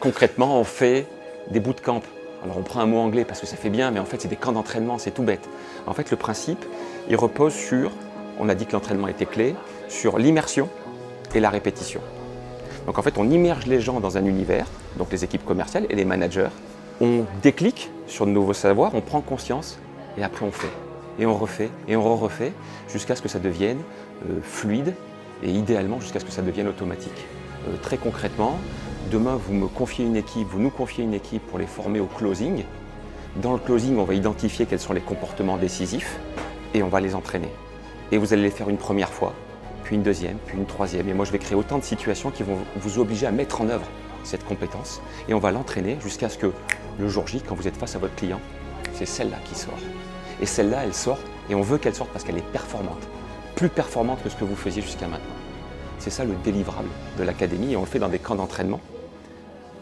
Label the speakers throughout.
Speaker 1: Concrètement, on fait des bootcamps. Alors on prend un mot anglais parce que ça fait bien, mais en fait c'est des camps d'entraînement, c'est tout bête. En fait le principe, il repose sur, on a dit que l'entraînement était clé, sur l'immersion et la répétition. Donc en fait on immerge les gens dans un univers, donc les équipes commerciales et les managers. On déclique sur de nouveaux savoirs, on prend conscience et après on fait. Et on refait et on refait jusqu'à ce que ça devienne fluide et idéalement jusqu'à ce que ça devienne automatique. Très concrètement, demain vous me confiez une équipe, vous nous confiez une équipe pour les former au closing. Dans le closing, on va identifier quels sont les comportements décisifs et on va les entraîner. Et vous allez les faire une première fois, puis une deuxième, puis une troisième. Et moi je vais créer autant de situations qui vont vous obliger à mettre en œuvre cette compétence et on va l'entraîner jusqu'à ce que le jour J, quand vous êtes face à votre client, c'est celle-là qui sort. Et celle-là, elle sort et on veut qu'elle sorte parce qu'elle est performante, plus performante que ce que vous faisiez jusqu'à maintenant. C'est ça le délivrable de l'académie et on le fait dans des camps d'entraînement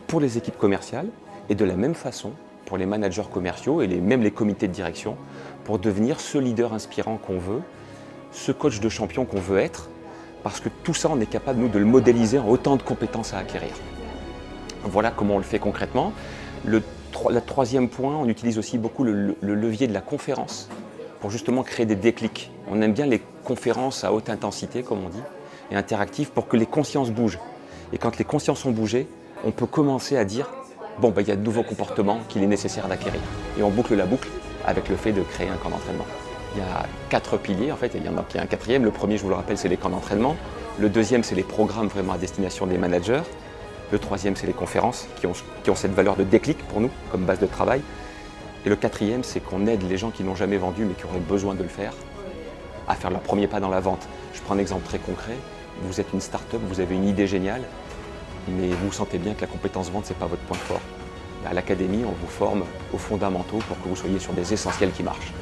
Speaker 1: pour les équipes commerciales et de la même façon pour les managers commerciaux et même les comités de direction pour devenir ce leader inspirant qu'on veut, ce coach de champion qu'on veut être, parce que tout ça, on est capable, nous, de le modéliser en autant de compétences à acquérir. Voilà comment on le fait concrètement. Le troisième point, on utilise aussi beaucoup le levier de la conférence pour justement créer des déclics. On aime bien les conférences à haute intensité, comme on dit, et interactives pour que les consciences bougent. Et quand les consciences ont bougé, on peut commencer à dire bon, il y a de nouveaux comportements qu'il est nécessaire d'acquérir. Et on boucle la boucle avec le fait de créer un camp d'entraînement. Il y a 4 piliers, en fait, et il y en a un quatrième. Le premier, je vous le rappelle, c'est les camps d'entraînement. Le deuxième, c'est les programmes vraiment à destination des managers. Le troisième, c'est les conférences qui ont cette valeur de déclic pour nous, comme base de travail. Et le quatrième, c'est qu'on aide les gens qui n'ont jamais vendu mais qui auraient besoin de le faire à faire leur premier pas dans la vente. Je prends un exemple très concret. Vous êtes une start-up, vous avez une idée géniale, mais vous sentez bien que la compétence vente, ce n'est pas votre point fort. À l'académie, on vous forme aux fondamentaux pour que vous soyez sur des essentiels qui marchent.